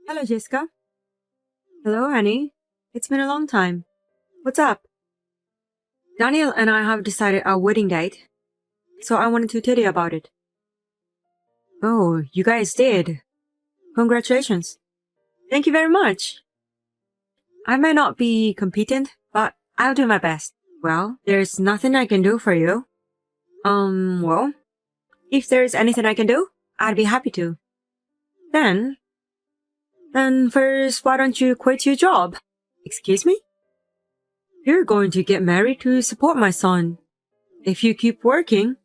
Hello, Jessica. Hello, Annie. It's been a long time. What's up? Daniel and I have decided our wedding date, so I wanted to tell you about it. Oh, you guys did. Congratulations. Thank you very much. I may not be competent, but I'll do my best. Well, there's nothing I can do for you. Well, if there's anything I can do, I'd be happy to. Then first, why don't you quit your job? Excuse me? You're going to get married to support my son. If you keep working,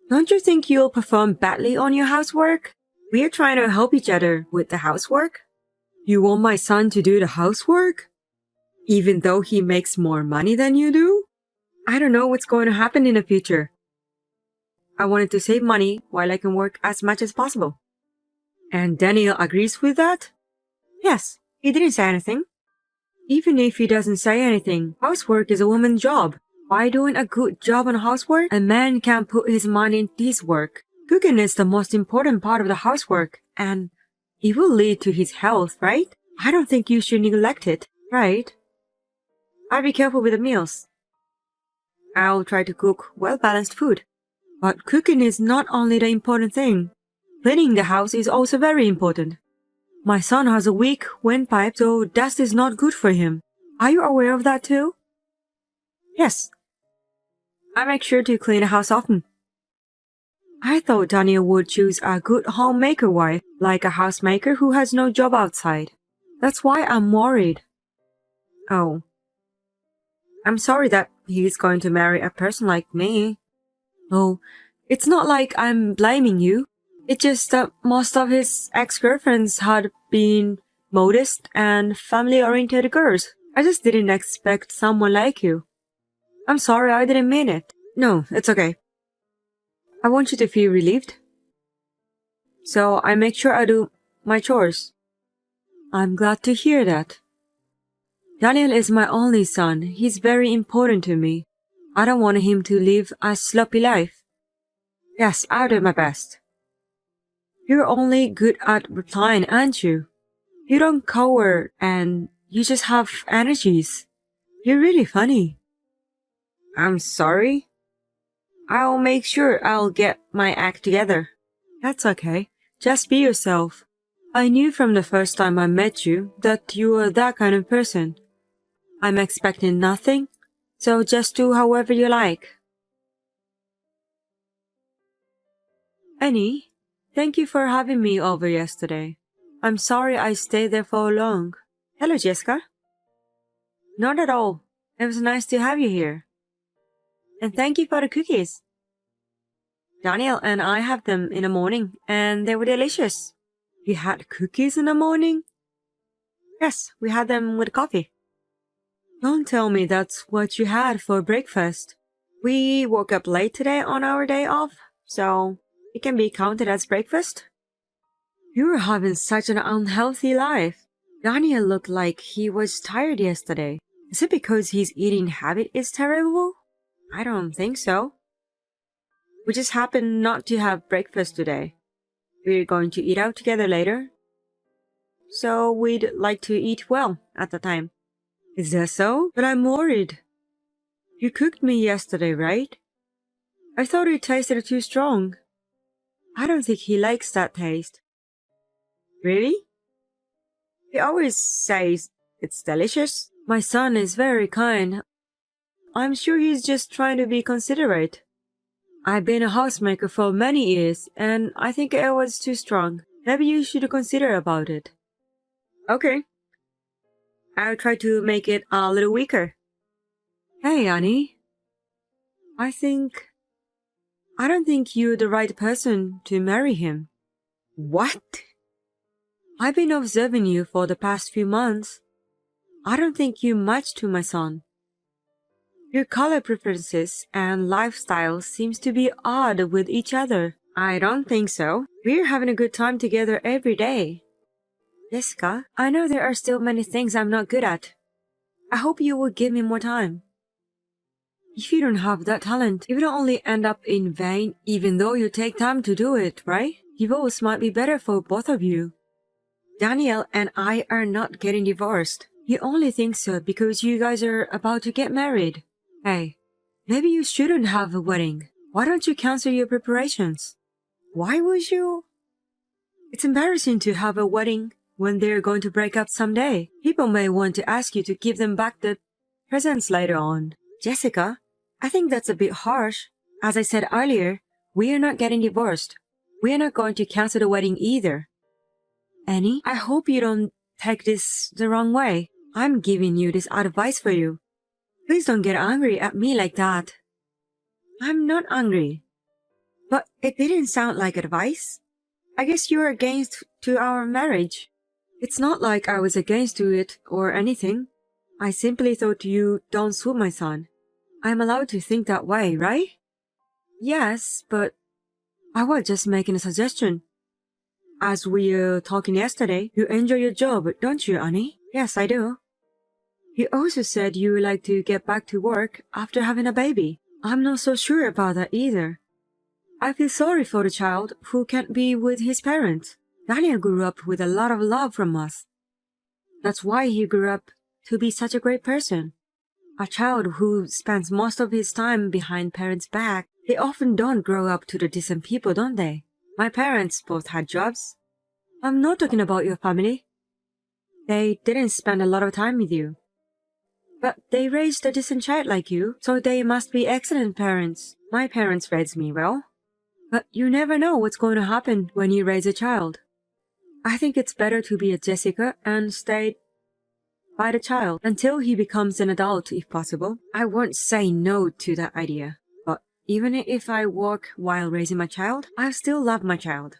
don't you think you'll perform badly on your housework? We're trying to help each other with the housework. You want my son to do the housework? Even though he makes more money than you do? I don't know what's going to happen in the future. I wanted to save money while I can work as much as possible. And Daniel agrees with that? Yes, he didn't say anything. Even if he doesn't say anything, housework is a woman's job. By doing a good job on housework, a man can put his money into his work. Cooking is the most important part of the housework, and it will lead to his health, right? I don't think you should neglect it, right? I'll be careful with the meals. I'll try to cook well-balanced food. But cooking is not only the important thing. Cleaning the house is also very important. My son has a weak windpipe, so dust is not good for him. Are you aware of that too? Yes. I make sure to clean the house often. I thought Daniel would choose a good homemaker wife, like a housemaker who has no job outside. That's why I'm worried. Oh. I'm sorry that he's going to marry a person like me. Oh, it's not like I'm blaming you. It's just that most of his ex-girlfriends had been modest and family-oriented girls. I just didn't expect someone like you. I'm sorry, I didn't mean it. No, it's okay. I want you to feel relieved. So I make sure I do my chores. I'm glad to hear that. Daniel is my only son. He's very important to me. I don't want him to live a sloppy life. Yes, I'll do my best. You're only good at replying, aren't you? You don't cower and you just have energies. You're really funny. I'm sorry. I'll make sure I'll get my act together. That's okay. Just be yourself. I knew from the first time I met you that you were that kind of person. I'm expecting nothing, so just do however you like. Annie, thank you for having me over yesterday. I'm sorry I stayed there for long. Hello, Jessica. Not at all. It was nice to have you here. And thank you for the cookies. Daniel and I had them in the morning, and they were delicious. You had cookies in the morning? Yes, we had them with coffee. Don't tell me that's what you had for breakfast. We woke up late today on our day off, so it can be counted as breakfast. You're having such an unhealthy life. Daniel looked like he was tired yesterday. Is it because his eating habit is terrible? I don't think so. We just happened not to have breakfast today. We're going to eat out together later. So we'd like to eat well at the time. Is that so? But I'm worried. You cooked me yesterday, right? I thought it tasted too strong. I don't think he likes that taste. Really? He always says it's delicious. My son is very kind. I'm sure he's just trying to be considerate. I've been a housemaker for many years, and I think it was too strong. Maybe you should consider about it. Okay. I'll try to make it a little weaker. Hey, Annie. I don't think you're the right person to marry him. What? I've been observing you for the past few months. I don't think you match to my son. Your color preferences and lifestyle seems to be odd with each other. I don't think so. We're having a good time together every day. Jessica, I know there are still many things I'm not good at. I hope you will give me more time. If you don't have that talent, it will only end up in vain even though you take time to do it, right? Divorce might be better for both of you. Daniel and I are not getting divorced. You only think so because you guys are about to get married. Hey, maybe you shouldn't have a wedding. Why don't you cancel your preparations? Why would you? It's embarrassing to have a wedding when they're going to break up someday. People may want to ask you to give them back the presents later on. Jessica, I think that's a bit harsh. As I said earlier, we are not getting divorced. We are not going to cancel the wedding either. Annie, I hope you don't take this the wrong way. I'm giving you this advice for you. Please don't get angry at me like that. I'm not angry. But it didn't sound like advice. I guess you're against to our marriage. It's not like I was against to it or anything. I simply thought you don't suit my son. I'm allowed to think that way, right? Yes, but I was just making a suggestion. As we were talking yesterday, you enjoy your job, don't you, Annie? Yes, I do. You also said you would like to get back to work after having a baby. I'm not so sure about that either. I feel sorry for the child who can't be with his parents. Daniel grew up with a lot of love from us. That's why he grew up to be such a great person. A child who spends most of his time behind parents' back, they often don't grow up to the decent people, don't they? My parents both had jobs. I'm not talking about your family. They didn't spend a lot of time with you. But they raised a decent child like you, so they must be excellent parents. My parents raised me well. But you never know what's going to happen when you raise a child. I think it's better to be a Jessica and stay by the child until he becomes an adult if possible. I won't say no to that idea. But even if I work while raising my child, I still love my child.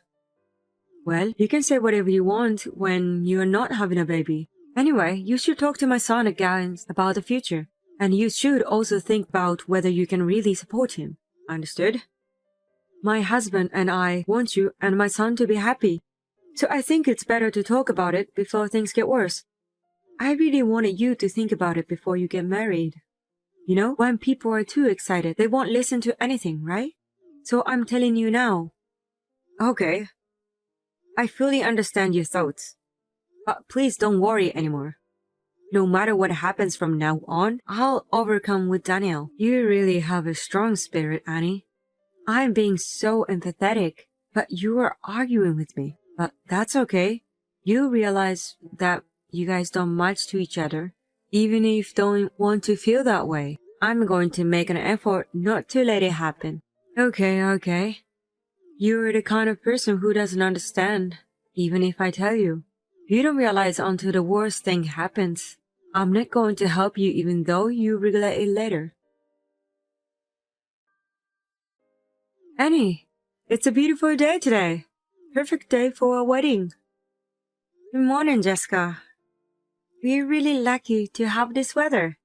Well, you can say whatever you want when you're not having a baby. Anyway, you should talk to my son again about the future. And you should also think about whether you can really support him. Understood? My husband and I want you and my son to be happy. So I think it's better to talk about it before things get worse. I really wanted you to think about it before you get married. You know, when people are too excited, they won't listen to anything, right? So I'm telling you now. Okay. I fully understand your thoughts. But please don't worry anymore. No matter what happens from now on, I'll overcome with Daniel. You really have a strong spirit, Annie. I'm being so empathetic, but you are arguing with me. But that's okay. You realize that you guys don't match to each other, even if you don't want to feel that way. I'm going to make an effort not to let it happen. Okay. You're the kind of person who doesn't understand, even if I tell you. You don't realize until the worst thing happens. I'm not going to help you even though you regret it later. Annie, it's a beautiful day today. Perfect day for a wedding. Good morning, Jessica. We're really lucky to have this weather.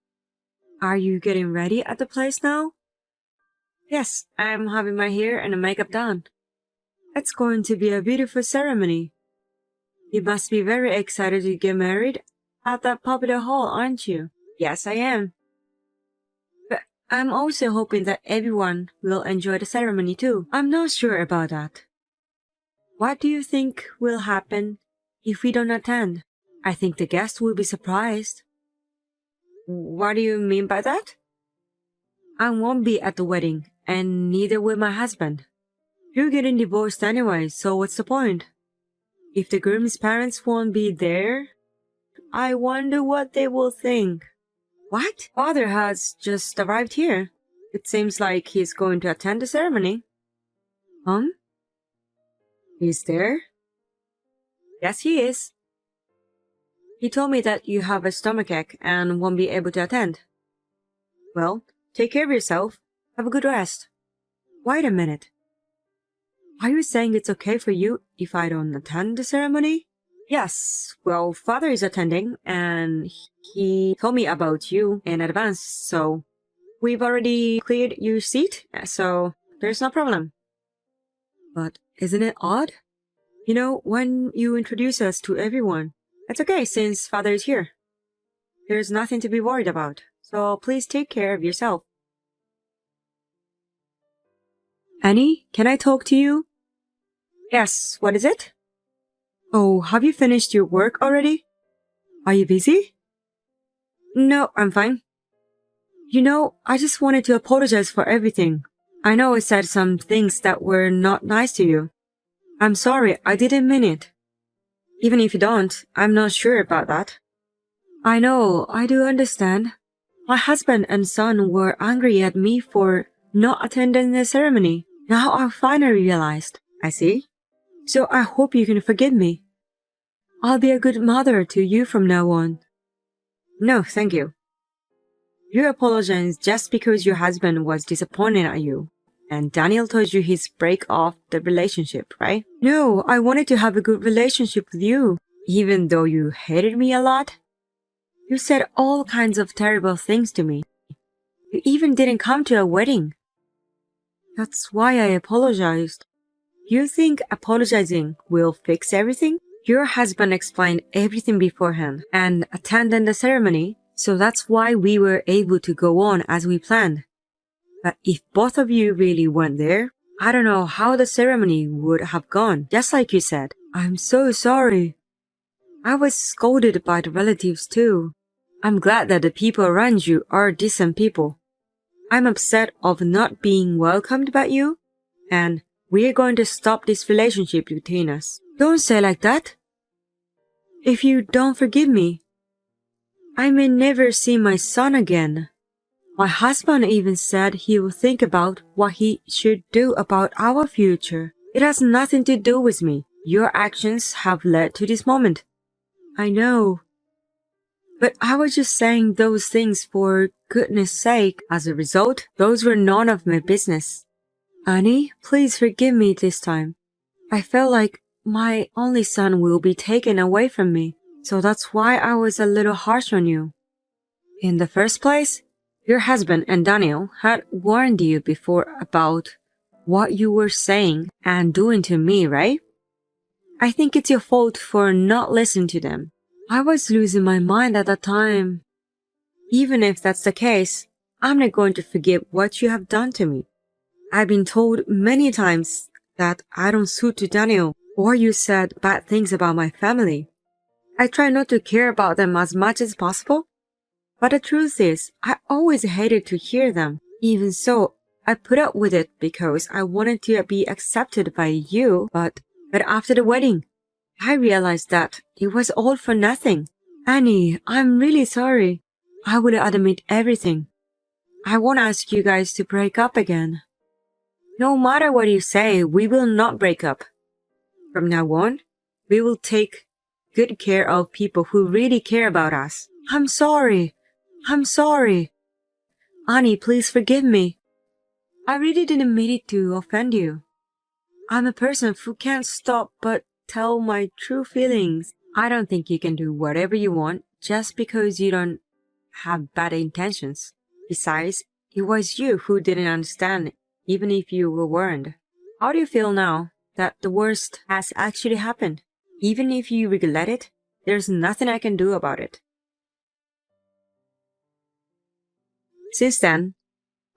Are you getting ready at the place now? Yes, I'm having my hair and makeup done. It's going to be a beautiful ceremony. You must be very excited to get married at that popular hall, aren't you? Yes, I am. But I'm also hoping that everyone will enjoy the ceremony too. I'm not sure about that. What do you think will happen if we don't attend? I think the guests will be surprised. What do you mean by that? I won't be at the wedding, and neither will my husband. You're getting divorced anyway, so what's the point? If the groom's parents won't be there, I wonder what they will think. What? Father has just arrived here. It seems like he's going to attend the ceremony. He's there? Yes, he is. He told me that you have a stomachache and won't be able to attend. Well, take care of yourself. Have a good rest. Wait a minute. Are you saying it's okay for you if I don't attend the ceremony? Yes, well, Father is attending, and he told me about you in advance, so we've already cleared your seat, so there's no problem. But isn't it odd? You know, when you introduce us to everyone, it's okay since Father is here. There's nothing to be worried about, so please take care of yourself. Annie, can I talk to you? Yes, what is it? Oh, have you finished your work already? Are you busy? No, I'm fine. I just wanted to apologize for everything. I know I said some things that were not nice to you. I'm sorry, I didn't mean it. Even if you don't, I'm not sure about that. I know, I do understand. My husband and son were angry at me for not attending the ceremony. Now I finally realized. I see. So I hope you can forgive me. I'll be a good mother to you from now on. No, thank you. You apologize just because your husband was disappointed at you. And Daniel told you he's break off the relationship, right? No, I wanted to have a good relationship with you, even though you hated me a lot. You said all kinds of terrible things to me. You even didn't come to a wedding. That's why I apologized. You think apologizing will fix everything? Your husband explained everything beforehand and attended the ceremony, so that's why we were able to go on as we planned. But if both of you really went there, I don't know how the ceremony would have gone, just like you said. I'm so sorry. I was scolded by the relatives too. I'm glad that the people around you are decent people. I'm upset of not being welcomed by you, and we're going to stop this relationship between us. Don't say like that. If you don't forgive me, I may never see my son again. My husband even said he will think about what he should do about our future. It has nothing to do with me. Your actions have led to this moment. I know. But I was just saying those things for goodness sake. As a result, those were none of my business. Annie, please forgive me this time. I felt like my only son will be taken away from me, so that's why I was a little harsh on you. In the first place, your husband and Daniel had warned you before about what you were saying and doing to me, right? I think it's your fault for not listening to them. I was losing my mind at that time. Even if that's the case, I'm not going to forget what you have done to me. I've been told many times that I don't suit to Daniel, or you said bad things about my family. I try not to care about them as much as possible. But the truth is, I always hated to hear them. Even so, I put up with it because I wanted to be accepted by you, but after the wedding, I realized that it was all for nothing. Annie, I'm really sorry. I will admit everything. I won't ask you guys to break up again. No matter what you say, we will not break up. From now on, we will take good care of people who really care about us. I'm sorry. I'm sorry. Annie, please forgive me. I really didn't mean it to offend you. I'm a person who can't stop but tell my true feelings. I don't think you can do whatever you want just because you don't have bad intentions. Besides, it was you who didn't understand, even if you were warned. How do you feel now that the worst has actually happened? Even if you regret it, there's nothing I can do about it. Since then,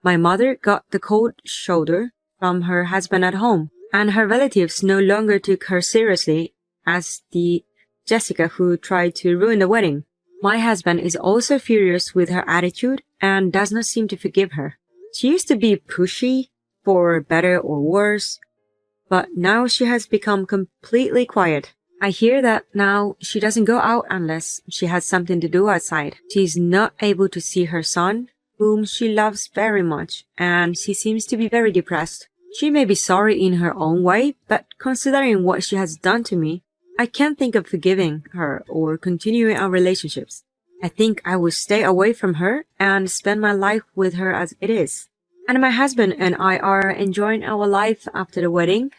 my mother got the cold shoulder from her husband at home, and her relatives no longer took her seriously as the Jessica who tried to ruin the wedding. My husband is also furious with her attitude and does not seem to forgive her. She used to be pushy, for better or worse, but now she has become completely quiet. I hear that now she doesn't go out unless she has something to do outside. She is not able to see her son, whom she loves very much, and she seems to be very depressed. She may be sorry in her own way, but considering what she has done to me, I can't think of forgiving her or continuing our relationships. I think I will stay away from her and spend my life with her as it is. And my husband and I are enjoying our life after the wedding.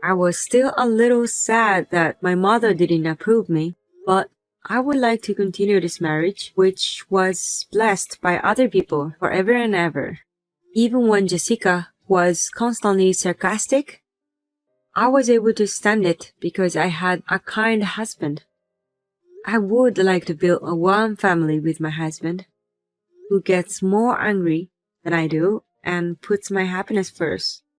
I was still a little sad that my mother didn't approve me, but I would like to continue this marriage, which was blessed by other people forever and ever. Even when Jessica was constantly sarcastic, I was able to stand it because I had a kind husband. I would like to build a warm family with my husband, who gets more angry than I do and puts my happiness first.